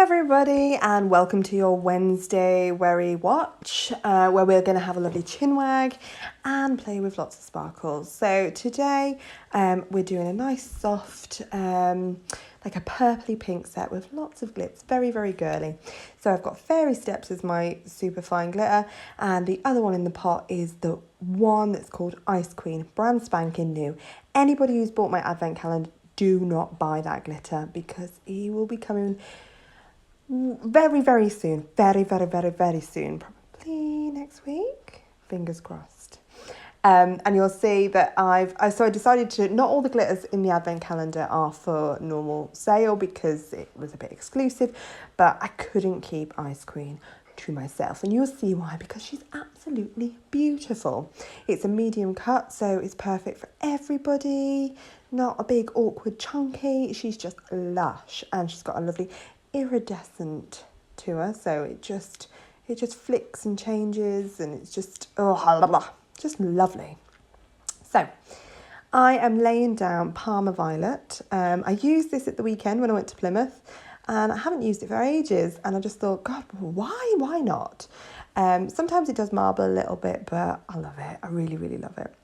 everybody, and welcome to your Wednesday Wherry watch, where we're going to have a lovely chin wag and play with lots of sparkles. So today we're doing a nice soft, like a purpley pink set with lots of glitz, very, very girly. So I've got Fairy Steps as my super fine glitter, and the other one in the pot is the one that's called Ice Queen, brand spanking new. Anybody who's bought my advent calendar, do not buy that glitter because he will be coming very, very soon. Very, very, very, very soon. Probably next week. Fingers crossed. And you'll see that I decided to, not all the glitters in the advent calendar are for normal sale because it was a bit exclusive, but I couldn't keep Ice Queen to myself. And you'll see why, because she's absolutely beautiful. It's a medium cut, so it's perfect for everybody. Not a big, awkward, chunky. She's just lush, and she's got a lovely iridescent to her, so it just flicks and changes, and it's just just lovely. So I am laying down Parma Violet. I used this at the weekend when I went to Plymouth, and I haven't used it for ages, and I just thought, God, why not? Sometimes it does marble a little bit, but I love it. I really, really love it.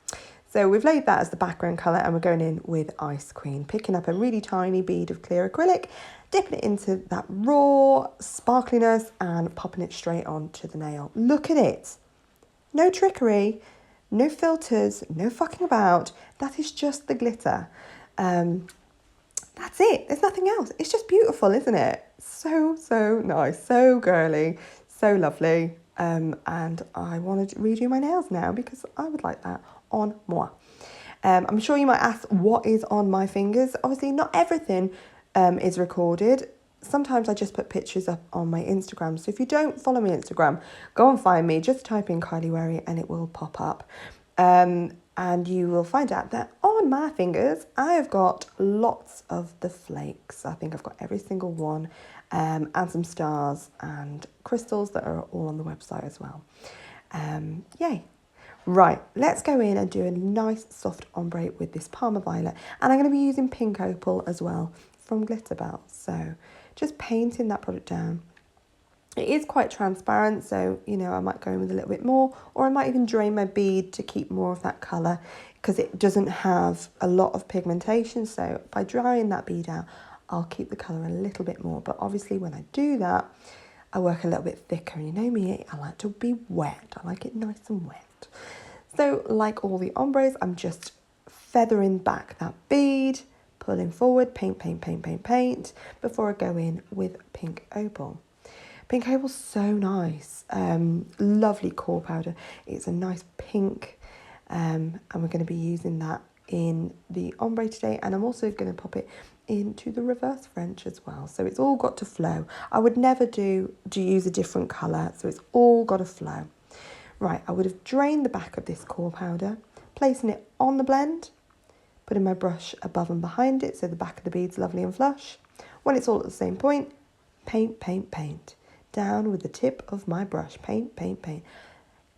So we've laid that as the background colour, and we're going in with Ice Queen, picking up a really tiny bead of clear acrylic, dipping it into that raw sparkliness and popping it straight onto the nail. Look at it. No trickery, no filters, no fucking about. That is just the glitter. That's it. There's nothing else. It's just beautiful, isn't it? So nice, so girly, so lovely. And I want to redo my nails now because I would like that on moi. I'm sure you might ask what is on my fingers. Obviously, not everything is recorded. Sometimes I just put pictures up on my Instagram. So if you don't follow me on Instagram, go and find me. Just type in Kylea Wherry and it will pop up. And you will find out that on my fingers, I have got lots of the flakes. I think I've got every single one, and some stars and crystals that are all on the website as well. Yay. Right, let's go in and do a nice soft ombre with this Parma Violet. And I'm going to be using pink opal as well from Glitterbels. So just painting that product down. It is quite transparent, so, you know, I might go in with a little bit more, or I might even drain my bead to keep more of that colour because it doesn't have a lot of pigmentation. So by drying that bead out, I'll keep the colour a little bit more. But obviously when I do that, I work a little bit thicker. And you know me, I like to be wet. I like it nice and wet. So like all the ombres, I'm just feathering back that bead, pulling forward, paint, before I go in with pink opal. Pink opal's so nice. Lovely core powder. It's a nice pink, and we're going to be using that in the ombre today, and I'm also going to pop it into the reverse French as well. So it's all got to flow. I would never use a different colour, so it's all got to flow. Right, I would have drained the back of this core powder, placing it on the blend, putting my brush above and behind it so the back of the bead's lovely and flush. When it's all at the same point, paint. Down with the tip of my brush, paint.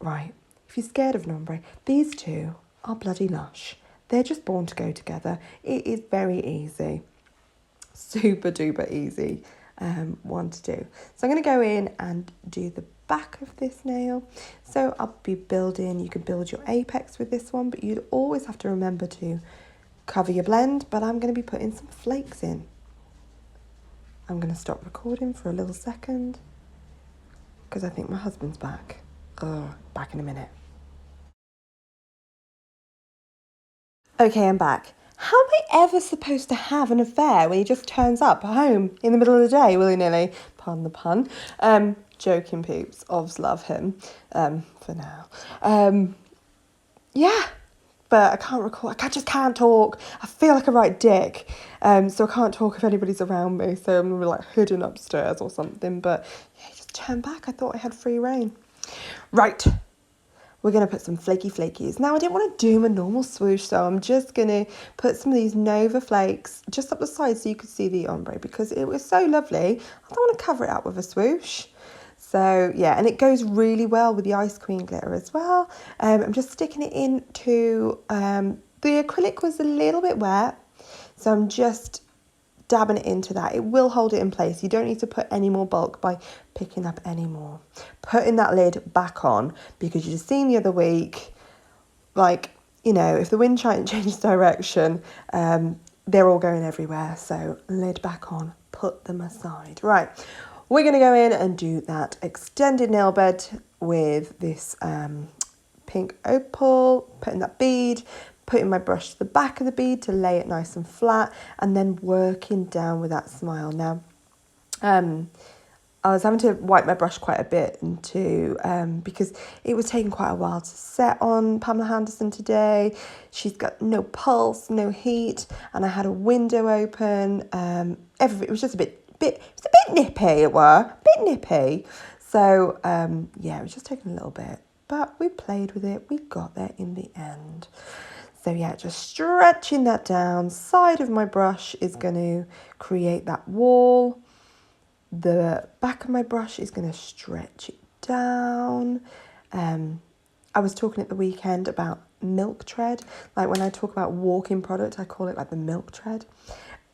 Right, if you're scared of an ombre, these two are bloody lush. They're just born to go together. It is very easy, super duper easy one to do. So I'm going to go in and do the back of this nail. So I'll be building, you can build your apex with this one, but you'd always have to remember to cover your blend, but I'm going to be putting some flakes in. I'm going to stop recording for a little second because I think my husband's back. Back in a minute. Okay, I'm back. How am I ever supposed to have an affair when he just turns up home in the middle of the day, willy-nilly? Pardon the pun. Joking, peeps. Obvs love him for now. Yeah, but I can't record. I just can't talk. I feel like a right dick. So I can't talk if anybody's around me. So I'm like hidden upstairs or something. But yeah, he just turned back. I thought I had free reign. Right. We're going to put some flaky flakies. Now, I didn't want to do my normal swoosh, so I'm just going to put some of these Nova flakes just up the side so you could see the ombre because it was so lovely. I don't want to cover it up with a swoosh. So, yeah, and it goes really well with the Ice Queen glitter as well. I'm just sticking it into, the acrylic was a little bit wet, so I'm just dabbing it into that. It will hold it in place. You don't need to put any more bulk by picking up any more. Putting that lid back on, because you just seen the other week, like, you know, if the wind changes direction, they're all going everywhere. So lid back on, put them aside. Right, we're going to go in and do that extended nail bed with this pink opal, putting that bead, putting my brush to the back of the bead to lay it nice and flat, and then working down with that smile. Now, I was having to wipe my brush quite a bit because it was taking quite a while to set on Pamela hand-erson today. She's got no pulse, no heat, and I had a window open. It was just a bit nippy, it were, a bit nippy. So yeah, it was just taking a little bit, but we played with it. We got there in the end. So yeah, just stretching that down. Side of my brush is going to create that wall. The back of my brush is going to stretch it down. I was talking at the weekend about milk tread. Like when I talk about walking product, I call it like the milk tread.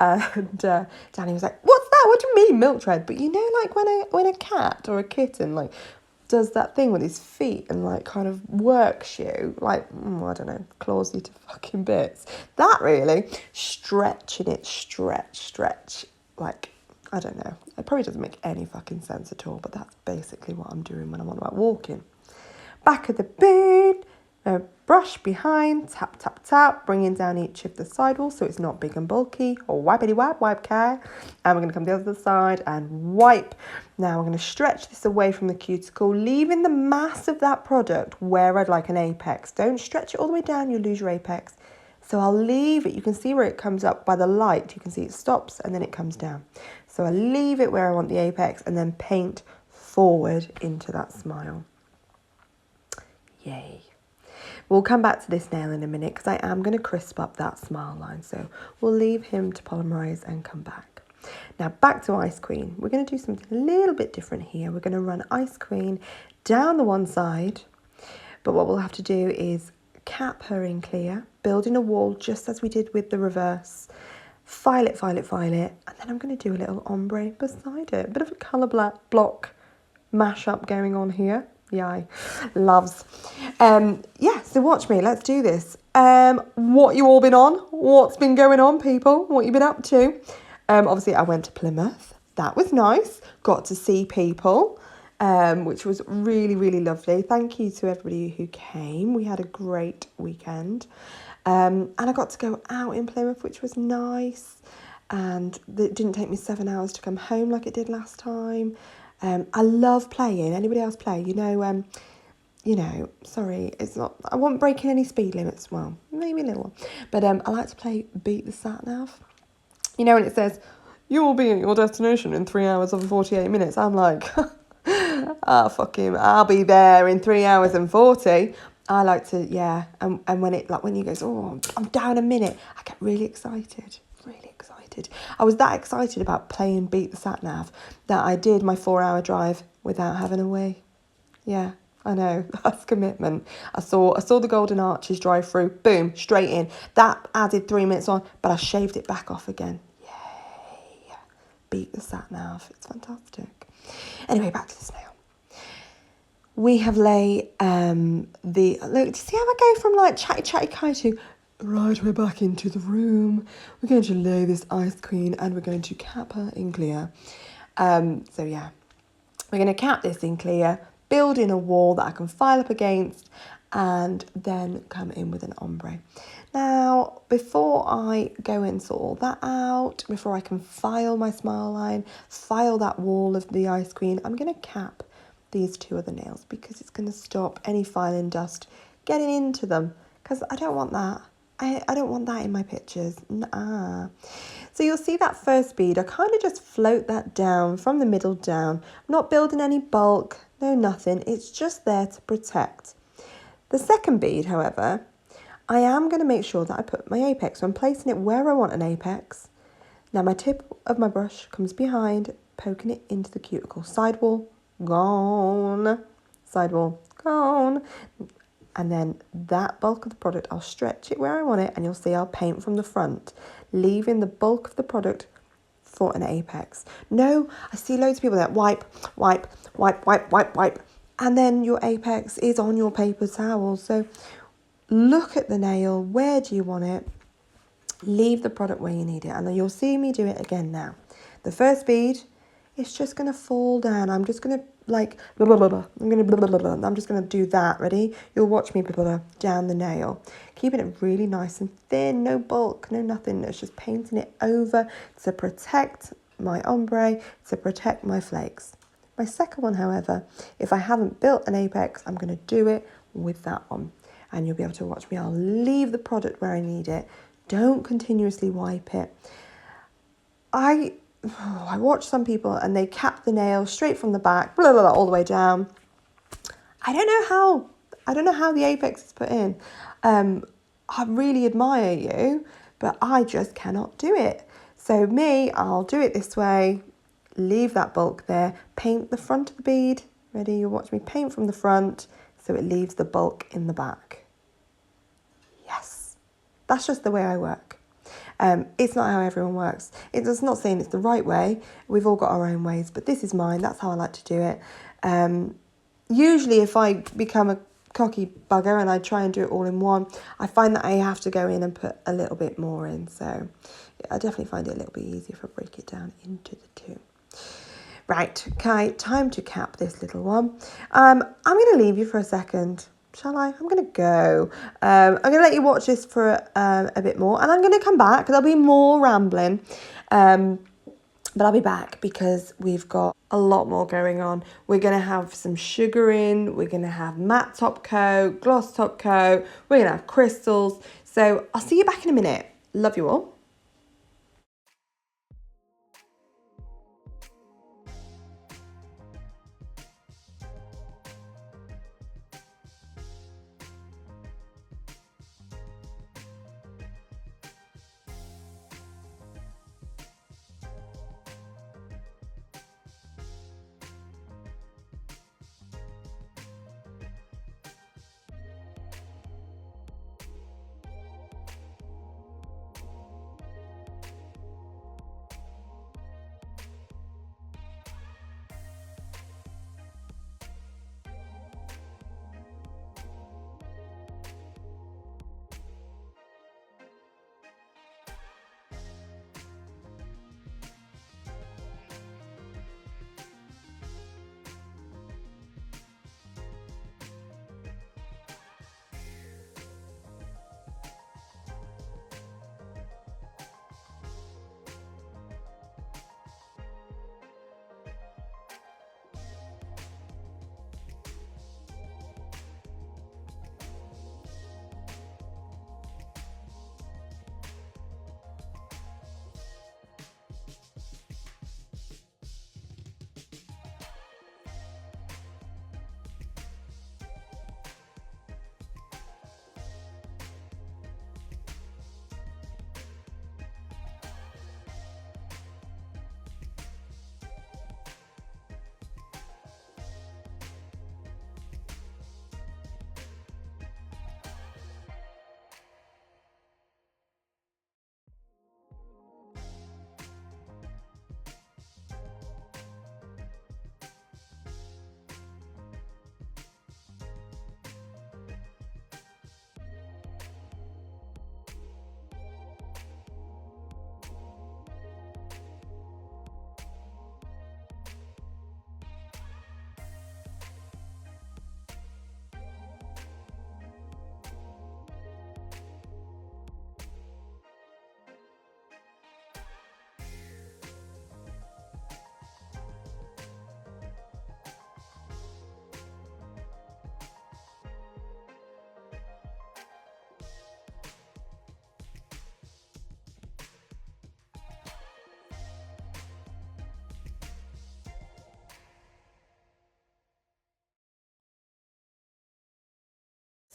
And Danny was like, "What's that? What do you mean milk tread?" But you know, like when a cat or a kitten like does that thing with his feet and like kind of works you, like, I don't know, claws you to fucking bits. That really, stretching it, stretch, like, I don't know. It probably doesn't make any fucking sense at all, but that's basically what I'm doing when I'm on about walking. Back of the bead, brush behind, tap, tap, tap, bringing down each of the sidewalls so it's not big and bulky, or wipe care. And we're going to come to the other side and wipe. Now we're going to stretch this away from the cuticle, leaving the mass of that product where I'd like an apex. Don't stretch it all the way down, you'll lose your apex. So I'll leave it. You can see where it comes up by the light. You can see it stops and then it comes down. So I leave it where I want the apex and then paint forward into that smile. Yay. We'll come back to this nail in a minute because I am going to crisp up that smile line. So we'll leave him to polymerize and come back. Now back to Ice Queen. We're going to do something a little bit different here. We're going to run Ice Queen down the one side. But what we'll have to do is cap her in Kylea, building a wall just as we did with the reverse. File it, and then I'm going to do a little ombre beside it. A bit of a colour block mashup going on here. Yay, loves. Yeah, so watch me, let's do this. What you all been on? What's been going on, people? What you been up to? Obviously, I went to Plymouth. That was nice. Got to see people, which was really, really lovely. Thank you to everybody who came. We had a great weekend. And I got to go out in Plymouth, which was nice. And it didn't take me 7 hours to come home like it did last time. I love playing. Anybody else play? You know, sorry, it's not, I wasn't breaking any speed limits. Well, maybe a little. But I like to play Beat the Sat Nav. You know, when it says, you will be at your destination in 3 hours and 48 minutes. I'm like, fuck him. I'll be there in 3 hours and 40. I like to, yeah. And when it, like when you goes, oh, I'm down a minute, I get really excited. I was that excited about playing Beat the Sat Nav that I did my 4-hour drive without having a wee. Yeah, I know, that's commitment. I saw the Golden Arches drive through, boom, straight in. That added 3 minutes on, but I shaved it back off again. Yay. Beat the Sat Nav, it's fantastic. Anyway, back to this nail. We have laid look, do you see how I go from like chatty Kai to right, we're back into the room. We're going to lay this Ice Queen and we're going to cap her in Kylea. So yeah, we're going to cap this in Kylea, build in a wall that I can file up against, and then come in with an ombre. Now, before I go and sort all that out, before I can file my smile line, file that wall of the Ice Queen, I'm going to cap these two other nails because it's going to stop any filing dust getting into them, because I don't want that. I don't want that in my pictures. Nah. So you'll see that first bead, I kind of just float that down from the middle down. I'm not building any bulk, no nothing. It's just there to protect. The second bead, however, I am going to make sure that I put my apex. So I'm placing it where I want an apex. Now my tip of my brush comes behind, poking it into the cuticle. Sidewall, gone. Sidewall, gone. And then that bulk of the product, I'll stretch it where I want it, and you'll see I'll paint from the front, leaving the bulk of the product for an apex. No, I see loads of people that wipe, wipe, wipe, wipe, wipe, wipe, and then your apex is on your paper towel. So look at the nail. Where do you want it? Leave the product where you need it. And then you'll see me do it again now. The first bead, it's just going to fall down. I'm just going to like, blah, blah, blah, blah. I'm going to blah, blah, blah, blah. I'm just going to do that. Ready? You'll watch me blah, blah, blah, down the nail. Keeping it really nice and thin. No bulk, no nothing. It's just painting it over to protect my ombre, to protect my flakes. My second one, however, if I haven't built an apex, I'm going to do it with that one. And you'll be able to watch me. I'll leave the product where I need it. Don't continuously wipe it. I watch some people and they cap the nail straight from the back, blah, blah, blah, all the way down. I don't know how the apex is put in. I really admire you, but I just cannot do it. So me, I'll do it this way, leave that bulk there, paint the front of the bead. Ready? You'll watch me paint from the front so it leaves the bulk in the back. Yes, that's just the way I work. It's not how everyone works. It's not saying it's the right way. We've all got our own ways, but this is mine. That's how I like to do it. Usually if I become a cocky bugger and I try and do it all in one, I find that I have to go in and put a little bit more in. So I definitely find it a little bit easier if I break it down into the two. Right, okay, time to cap this little one. I'm going to leave you for a second. Shall I? I'm going to go. I'm going to let you watch this for a bit more, and I'm going to come back. There'll be more rambling, but I'll be back because we've got a lot more going on. We're going to have some sugaring. We're going to have matte top coat, gloss top coat. We're going to have crystals. So I'll see you back in a minute. Love you all.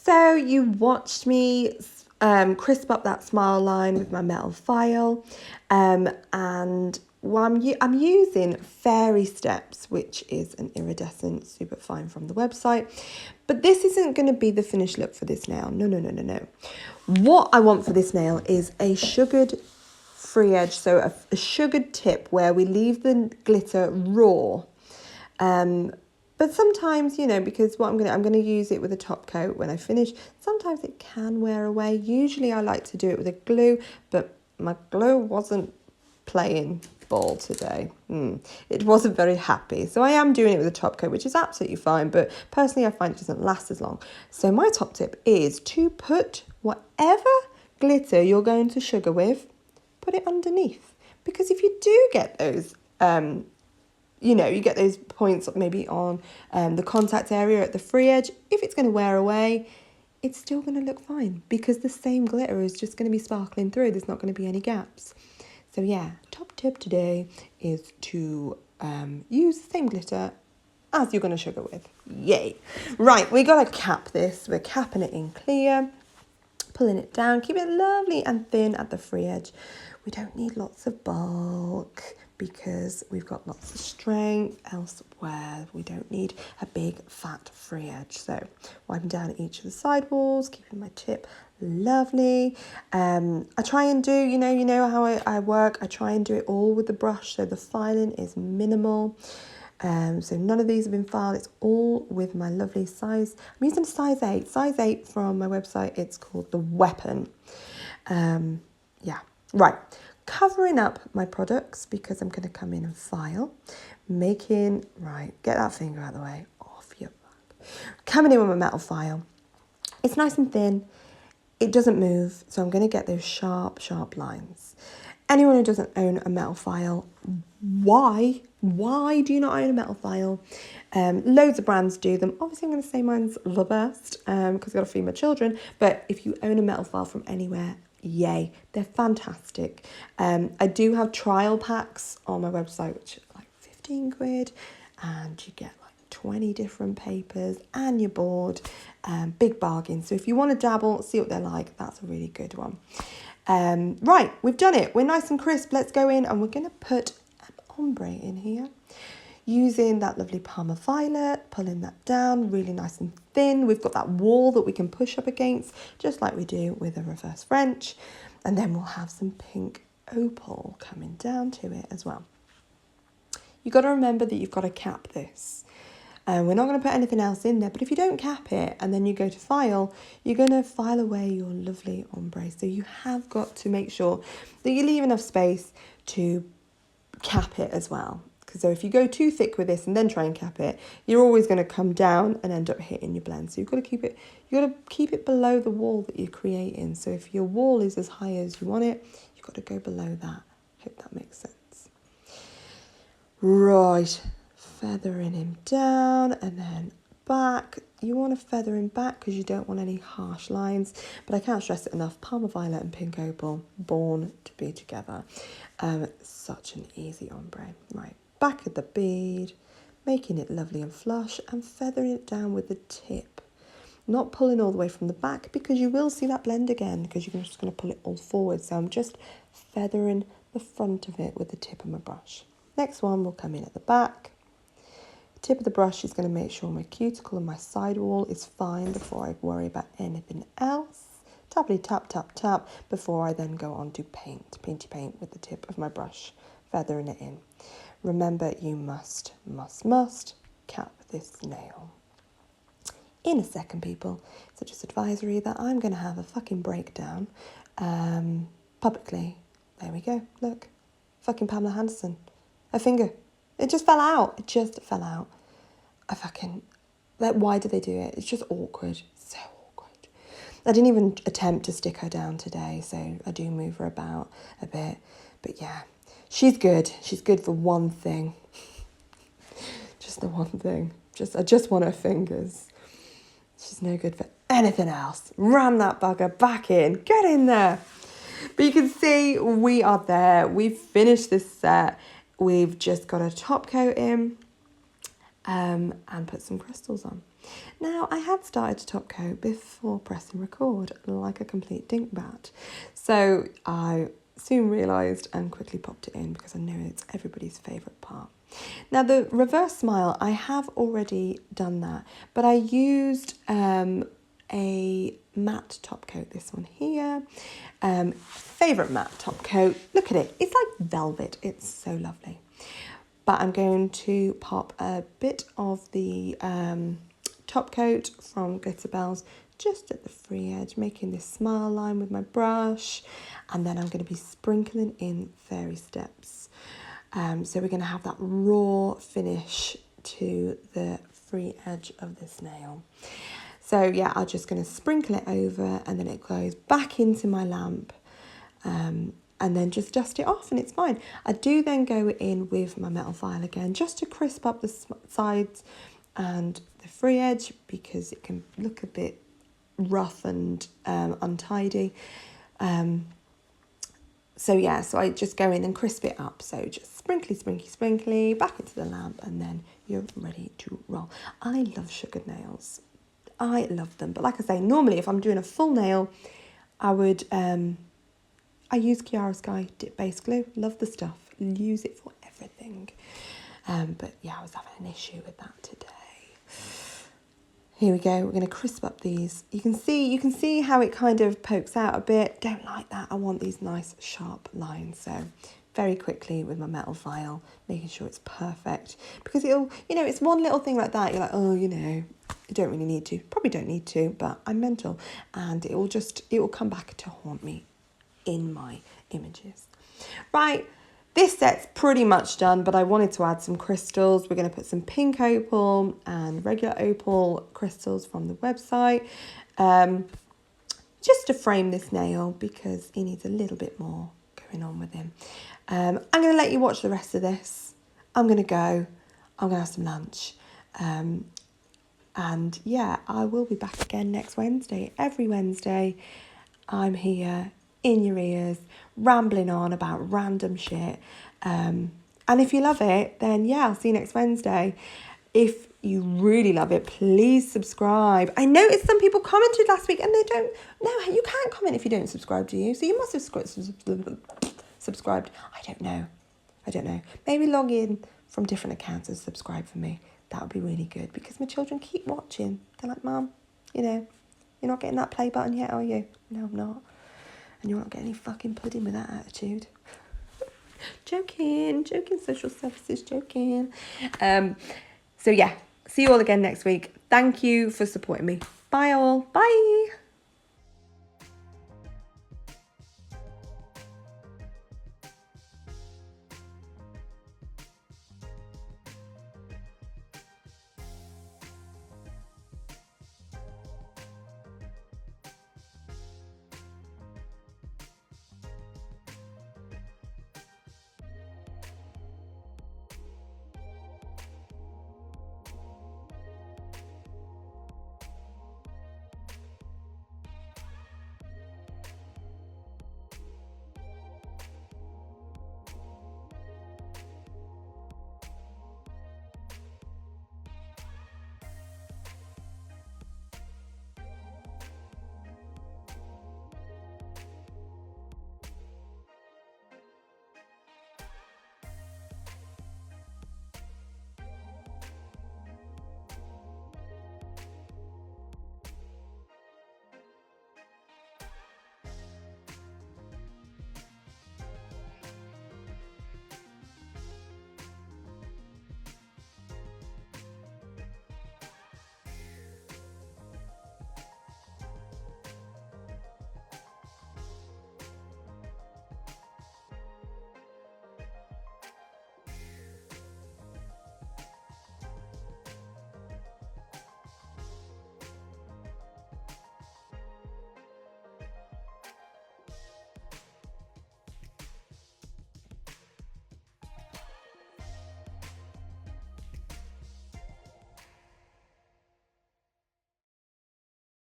So you watched me crisp up that smile line with my metal file, and well, I'm using Fairy Steps, which is an iridescent super fine from the website, but this isn't going to be the finished look for this nail. No. What I want for this nail is a sugared free edge, so a sugared tip where we leave the glitter raw. But sometimes, you know, because I'm going to use it with a top coat when I finish. Sometimes it can wear away. Usually I like to do it with a glue, but my glue wasn't playing ball today. It wasn't very happy. So I am doing it with a top coat, which is absolutely fine. But personally, I find it doesn't last as long. So my top tip is to put whatever glitter you're going to sugar with, put it underneath. Because if you do get those, you know, you get those points maybe on the contact area at the free edge. If it's going to wear away, it's still going to look fine because the same glitter is just going to be sparkling through. There's not going to be any gaps. So yeah, top tip today is to use the same glitter as you're going to sugar with. Yay. Right, we got to cap this. We're capping it in clear, pulling it down, keep it lovely and thin at the free edge. We don't need lots of bulk because we've got lots of strength elsewhere. We don't need a big fat free edge. So wiping down each of the side walls, keeping my tip lovely. I try and do, you know how I work. I try and do it all with the brush, so the filing is minimal. So none of these have been filed. It's all with my lovely size. I'm using a size 8. Size 8 from my website. It's called The Weapon. Yeah, right. Covering up my products because I'm going to come in and file. Right, get that finger out of the way. Off your back. Coming in with my metal file. It's nice and thin. It doesn't move, so I'm going to get those sharp, sharp lines. Anyone who doesn't own a metal file, why? Why do you not own a metal file? Loads of brands do them. Obviously, I'm going to say mine's the best because I've got to feed my children. But if you own a metal file from anywhere, yay, they're fantastic. I do have trial packs on my website, which are like 15 quid, and you get like 20 different papers and your board. Big bargain. So if you want to dabble, see what they're like, that's a really good one. Right, we've done it. We're nice and crisp. Let's go in and we're going to put an ombre in here. Using that lovely Parma violet, pulling that down really nice and thin. We've got that wall that we can push up against, just like we do with a reverse French. And then we'll have some pink opal coming down to it as well. You've got to remember that you've got to cap this. We're not going to put anything else in there, but if you don't cap it and then you go to file, you're going to file away your lovely ombre. So you have got to make sure that you leave enough space to cap it as well. Because so if you go too thick with this and then try and cap it, you're always going to come down and end up hitting your blend. So you've got to keep it below the wall that you're creating. So if your wall is as high as you want it, you've got to go below that. Hope that makes sense. Right. Feathering him down and then back. You want to feather him back because you don't want any harsh lines, but I can't stress it enough. Parma violet and pink opal, born to be together. Such an easy ombre. Right, back of the bead, making it lovely and flush and feathering it down with the tip. Not pulling all the way from the back because you will see that blend again because you're just going to pull it all forward. So I'm just feathering the front of it with the tip of my brush. Next one will come in at the back. Tip of the brush is going to make sure my cuticle and my sidewall is fine before I worry about anything else. Tappity tap, tap, tap, before I then go on to painty paint with the tip of my brush, feathering it in. Remember, you must cap this nail. In a second, people, so just advisory that I'm going to have a fucking breakdown publicly. There we go, look. Fucking Pamela Hand-erson. Her finger. It just fell out. Why did they do it? It's just awkward. So awkward. I didn't even attempt to stick her down today, so I do move her about a bit. But yeah, she's good. She's good for one thing. Just the one thing. I just want her fingers. She's no good for anything else. Ram that bugger back in. Get in there. But you can see we are there. We've finished this set. We've just got a top coat in and put some crystals on. Now, I had started to top coat before pressing record, like a complete dinkbat. So I soon realised and quickly popped it in because I know it's everybody's favourite part. Now, the reverse smile, I have already done that, but I used a matte top coat, this one here. Favourite matte top coat. Look at it. It's like velvet. It's so lovely. But I'm going to pop a bit of the top coat from Glitterbels just at the free edge, making this smile line with my brush. And then I'm going to be sprinkling in fairy steps. So we're going to have that raw finish to the free edge of this nail. So yeah, I'm just going to sprinkle it over and then it goes back into my lamp. And then just dust it off and it's fine. I do then go in with my metal file again just to crisp up the sides and the free edge because it can look a bit rough and untidy. So yeah, so I just go in and crisp it up. So just sprinkly, sprinkly, sprinkly, back into the lamp and then you're ready to roll. I love sugared nails. I love them. But like I say, normally if I'm doing a full nail, I would... I use Chiara Sky Dip Base Glue. Love the stuff. Use it for everything. But yeah, I was having an issue with that today. Here we go. We're going to crisp up these. You can see how it kind of pokes out a bit. Don't like that. I want these nice sharp lines. So very quickly with my metal file, making sure it's perfect. Because it'll, it's one little thing like that. You're like, oh, you don't really need to. Probably don't need to, but I'm mental. And it will come back to haunt me in my images. Right, this set's pretty much done, but I wanted to add some crystals. We're going to put some pink opal and regular opal crystals from the website, just to frame this nail because he needs a little bit more going on with him. I'm going to let you watch the rest of this. I'm going to go. I'm going to have some lunch. And yeah, I will be back again next Wednesday. Every Wednesday, I'm here in your ears, rambling on about random shit. And if you love it, then yeah, I'll see you next Wednesday. If you really love it, please subscribe. I noticed some people commented last week and they don't... No, you can't comment if you don't subscribe, do you? So you must have subscribed. I don't know. Maybe log in from different accounts and subscribe for me. That would be really good because my children keep watching. They're like, Mum, you're not getting that play button yet, are you? No, I'm not. And you're not getting any fucking pudding with that attitude. Joking, social services, joking. So yeah, see you all again next week. Thank you for supporting me. Bye all, bye.